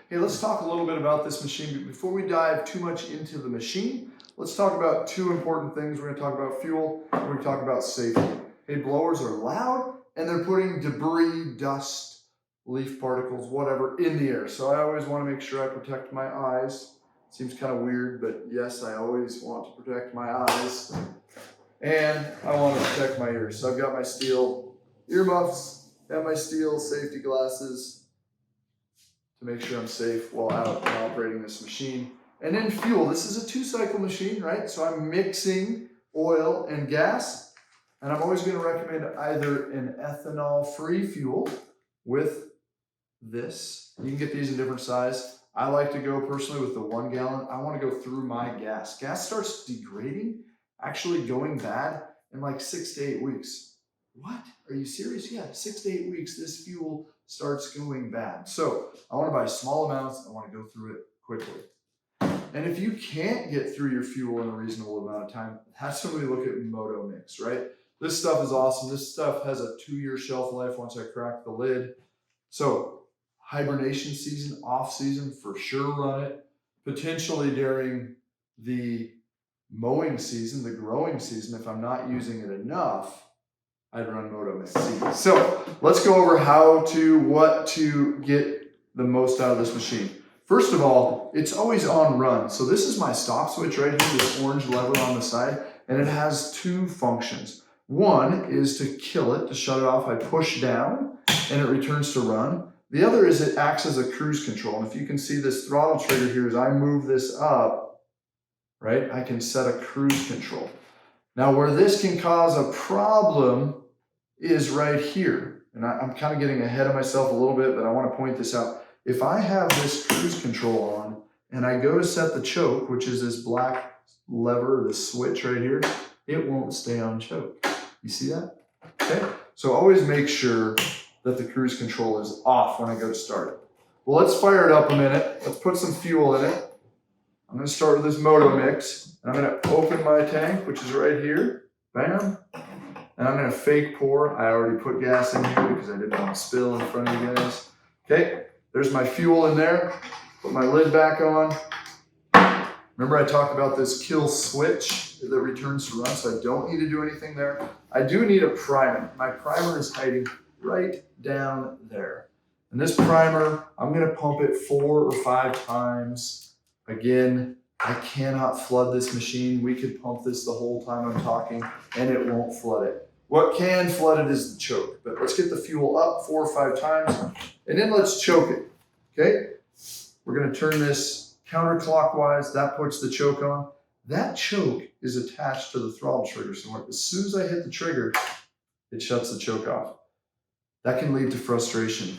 Hey, let's talk a little bit about this machine. But before we dive too much into the machine, let's talk about two important things. We're going to talk about fuel, and we're going to talk about safety. Hey, blowers are loud, and they're putting debris, dust, leaf particles, whatever, in the air. So I always want to make sure I protect my eyes. Seems kind of weird, but yes, I always want to protect my eyes. And I want to protect my ears. So I've got my STIHL earmuffs and my STIHL safety glasses to make sure I'm safe while out and operating this machine. And then fuel. This is a 2-cycle machine, right? So I'm mixing oil and gas. And I'm always going to recommend either an ethanol-free fuel with this. You can get these in different size. I like to go personally with the 1 gallon. I want to go through my gas. Gas starts degrading, actually going bad in like 6 to 8 weeks. What? Are you serious? Yeah, 6 to 8 weeks, this fuel starts going bad. So I want to buy small amounts. I want to go through it quickly. And if you can't get through your fuel in a reasonable amount of time, that's when we look at Moto Mix, right? This stuff is awesome. This stuff has a 2-year shelf life once I crack the lid. So hibernation season, off season, for sure run it. Potentially during the mowing season, the growing season, if I'm not using it enough, I'd run Moto Mix C. So let's go over what to get the most out of this machine. First of all, it's always on run. So this is my stop switch right here, this orange lever on the side, and it has 2 functions. One is to kill it, to shut it off. I push down and it returns to run. The other is it acts as a cruise control. And if you can see this throttle trigger here, as I move this up, right, I can set a cruise control. Now where this can cause a problem is right here. And I'm kind of getting ahead of myself a little bit, but I want to point this out. If I have this cruise control on and I go to set the choke, which is this black lever, this switch right here, it won't stay on choke. You see that? Okay. So always make sure that the cruise control is off when I go to start it. Well, let's fire it up a minute. Let's put some fuel in it. I'm going to start with this Moto Mix. And I'm going to open my tank, which is right here. Bam. And I'm going to fake pour. I already put gas in here because I didn't want to spill in front of you guys. Okay. There's my fuel in there. Put my lid back on. Remember I talked about this kill switch that returns to run, so I don't need to do anything there. I do need a primer. My primer is hiding right down there. And this primer, I'm going to pump it 4 or 5 times. Again, I cannot flood this machine. We could pump this the whole time I'm talking, and it won't flood it. What can flood it is the choke. But let's get the fuel up 4 or 5 times, and then let's choke it. Okay? We're going to turn this counterclockwise. That puts the choke on. That choke is attached to the throttle trigger. So as soon as I hit the trigger, it shuts the choke off. That can lead to frustration.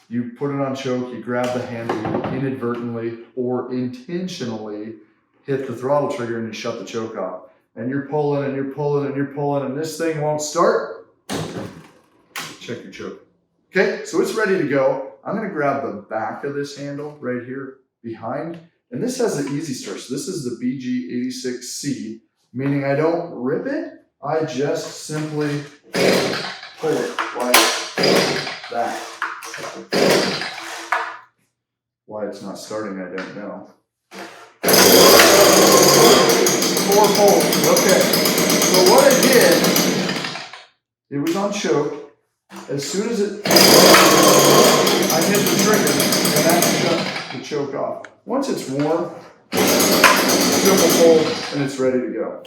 You put it on choke, you grab the handle, you inadvertently or intentionally hit the throttle trigger and you shut the choke off. And you're pulling and you're pulling and you're pulling and this thing won't start. Check your choke. Okay, so it's ready to go. I'm going to grab the back of this handle right here behind. And this has an easy start. So this is the BG86C, meaning I don't rip it. I just simply pull it like that. Why it's not starting, I don't know. 4 pulls. Okay. So what I did, it was on choke. As soon as I hit the trigger, and that shut the choke off. Once it's warm, simple pull, and it's ready to go.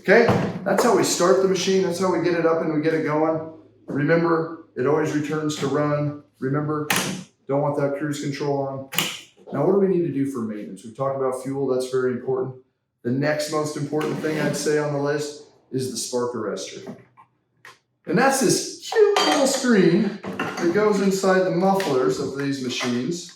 Okay? That's how we start the machine. That's how we get it up and we get it going. Remember, it always returns to run. Remember, don't want that cruise control on. Now, what do we need to do for maintenance? We've talked about fuel. That's very important. The next most important thing I'd say on the list is the spark arrestor. And that's this cute little screen that goes inside the mufflers of these machines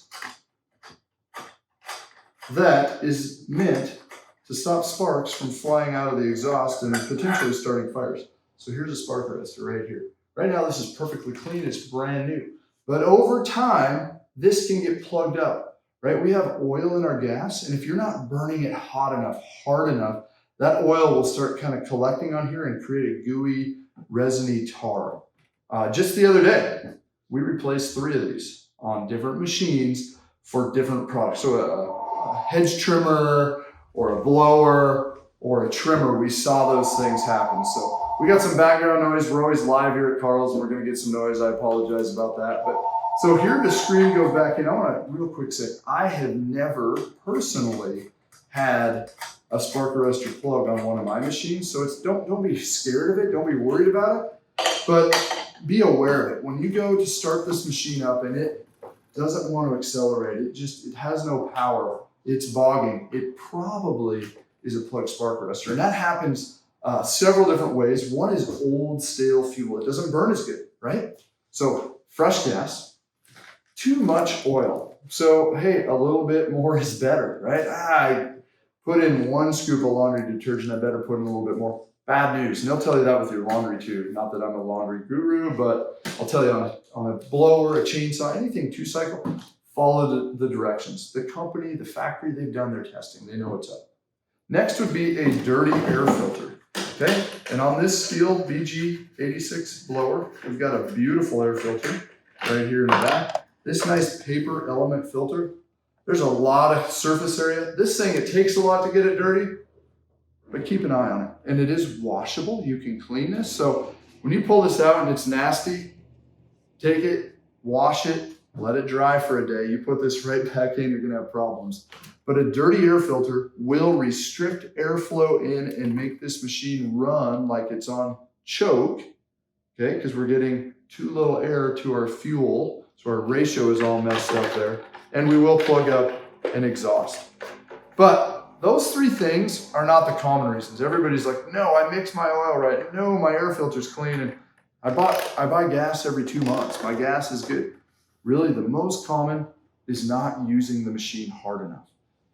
that is meant to stop sparks from flying out of the exhaust and potentially starting fires. So here's a spark arrestor right here. Right now this is perfectly clean, it's brand new. But over time, this can get plugged up, right? We have oil in our gas, and if you're not burning it hot enough, hard enough, that oil will start kind of collecting on here and create a gooey, resiny tar. Just the other day, we replaced 3 of these on different machines for different products. So a hedge trimmer or a blower or a trimmer, we saw those things happen. So we got some background noise. We're always live here at Carl's and we're gonna get some noise. I apologize about that. But so here the screen goes back in. I wanna real quick say, I have never personally had a spark arrestor plug on one of my machines. So it's don't be scared of it. Don't be worried about it, but be aware of it. When you go to start this machine up and it doesn't want to accelerate, it has no power, it's bogging, it probably is a plug spark arrestor. And that happens several different ways. One is old stale fuel. It doesn't burn as good, right? So fresh gas, too much oil. So hey, a little bit more is better, right? I put in 1 scoop of laundry detergent, I better put in a little bit more. Bad news, and they'll tell you that with your laundry too. Not that I'm a laundry guru, but I'll tell you on a blower, a chainsaw, anything 2-cycle, follow the directions. The company, the factory, they've done their testing. They know what's up. Next would be a dirty air filter, okay? And on this STIHL BG86 blower, we've got a beautiful air filter right here in the back. This nice paper element filter. There's a lot of surface area. This thing, it takes a lot to get it dirty, but keep an eye on it. And it is washable. You can clean this. So when you pull this out and it's nasty, take it, wash it, let it dry for a day. You put this right back in, you're gonna have problems. But a dirty air filter will restrict airflow in and make this machine run like it's on choke, okay? Because we're getting too little air to our fuel. So our ratio is all messed up there. And we will plug up an exhaust. But those 3 things are not the common reasons. Everybody's like, no, I mix my oil right. No, my air filter's clean. And I buy gas every 2 months. My gas is good. Really, the most common is not using the machine hard enough.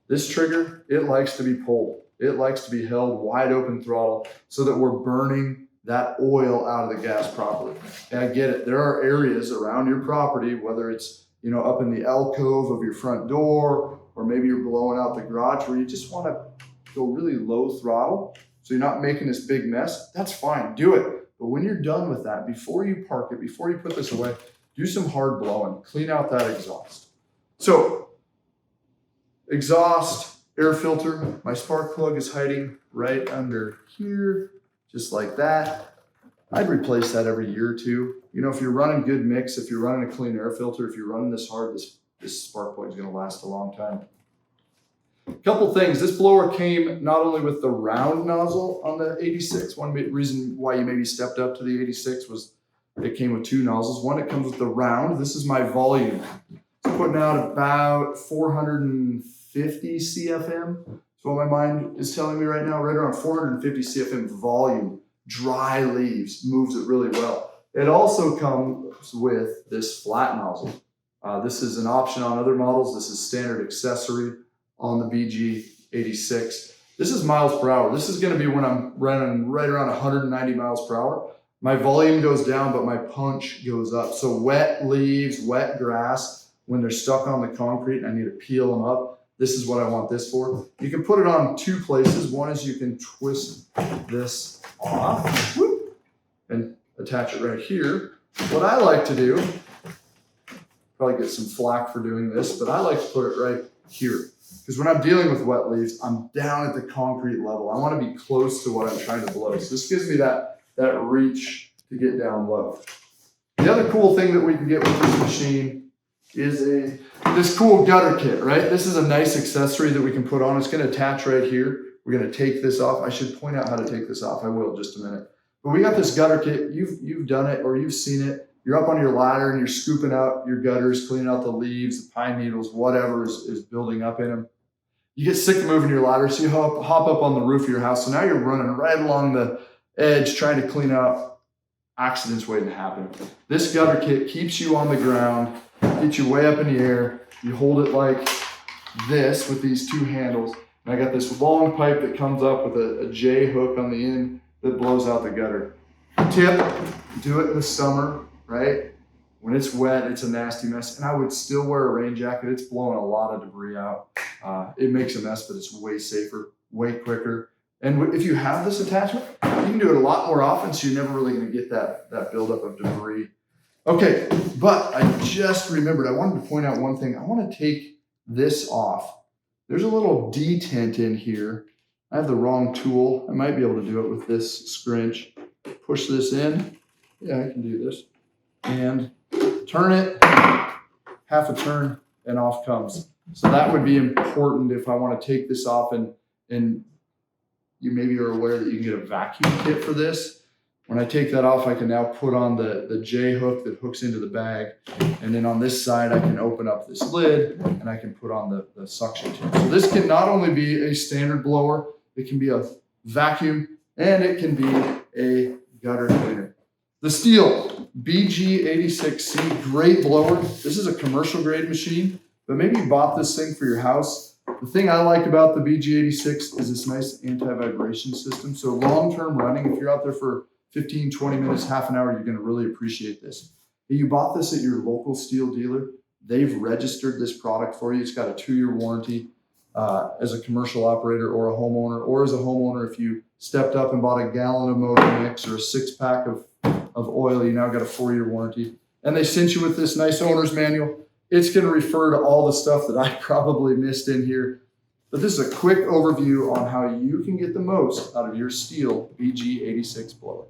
This trigger, it likes to be pulled. It likes to be held wide open throttle so that we're burning that oil out of the gas properly. And I get it. There are areas around your property, whether it's up in the alcove of your front door, or maybe you're blowing out the garage where you just want to go really low throttle so you're not making this big mess. That's fine, do it. But when you're done with that, before you park it, before you put this away, do some hard blowing, clean out that exhaust. So exhaust, air filter, my spark plug is hiding right under here, just like that. I'd replace that every year or 2. If you're running good mix, if you're running a clean air filter, if you're running this hard, this spark plug is going to last a long time. A couple things. This blower came not only with the round nozzle on the 86. One reason why you maybe stepped up to the 86 was it came with 2 nozzles. One, it comes with the round. This is my volume. It's putting out about 450 CFM. That's what my mind is telling me right now. Right around 450 CFM volume. Dry leaves, moves it really well. It also comes with this flat nozzle. This is an option on other models. This is standard accessory on the BG86. This is miles per hour. This is going to be when I'm running right around 190 miles per hour. My volume goes down, but my punch goes up. So wet leaves, wet grass, when they're stuck on the concrete and I need to peel them up, this is what I want this for. You can put it on 2 places. One is you can twist this off and attach it right here. What I like to do, probably get some flack for doing this, but I like to put it right here. Because when I'm dealing with wet leaves, I'm down at the concrete level. I want to be close to what I'm trying to blow. So this gives me that reach to get down low. The other cool thing that we can get with this machine is this cool gutter kit, right? This is a nice accessory that we can put on. It's going to attach right here. We're going to take this off. I should point out how to take this off. I will in just a minute. But we got this gutter kit. You've done it or you've seen it. You're up on your ladder and you're scooping out your gutters, cleaning out the leaves, the pine needles, whatever is building up in them. You get sick of moving your ladder, so you hop up on the roof of your house. So now you're running right along the edge trying to clean out accidents waiting to happen. This gutter kit keeps you on the ground, gets you way up in the air. You hold it like this with these 2 handles. And I got this long pipe that comes up with a J hook on the end that blows out the gutter. Tip, do it in the summer, right? When it's wet, it's a nasty mess. And I would still wear a rain jacket. It's blowing a lot of debris out. It makes a mess, but it's way safer, way quicker. And if you have this attachment, you can do it a lot more often, so you're never really going to get that buildup of debris. Okay, but I just remembered, I wanted to point out one thing. I want to take this off. There's a little detent in here. I have the wrong tool. I might be able to do it with this scrunch. Push this in. Yeah, I can do this. And turn it, half a turn, and off comes. So that would be important if I want to take this off, and you maybe are aware that you can get a vacuum kit for this. When I take that off, I can now put on the J hook that hooks into the bag. And then on this side, I can open up this lid and I can put on the suction tube. So this can not only be a standard blower, it can be a vacuum, and it can be a gutter cleaner. The STIHL BG86C, great blower. This is a commercial grade machine, but maybe you bought this thing for your house. The thing I like about the BG86 is this nice anti-vibration system. So long-term running, if you're out there for 15, 20 minutes, half an hour, you're going to really appreciate this. If you bought this at your local STIHL dealer, they've registered this product for you. It's got a 2-year warranty as a commercial operator or a homeowner, or as a homeowner, if you stepped up and bought a gallon of motor mix or a 6-pack of oil, you now got a 4-year warranty. And they sent you with this nice owner's manual. It's going to refer to all the stuff that I probably missed in here. But this is a quick overview on how you can get the most out of your STIHL BG86 blower.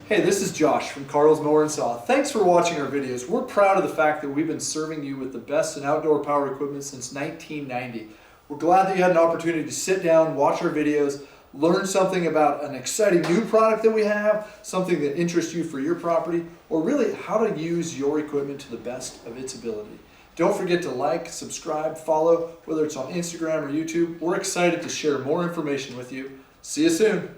Hey, this is Josh from Carl's Mower and Saw. Thanks for watching our videos. We're proud of the fact that we've been serving you with the best in outdoor power equipment since 1990. We're glad that you had an opportunity to sit down, watch our videos, learn something about an exciting new product that we have, something that interests you for your property, or really how to use your equipment to the best of its ability. Don't forget to like, subscribe, follow, whether it's on Instagram or YouTube. We're excited to share more information with you. See you soon.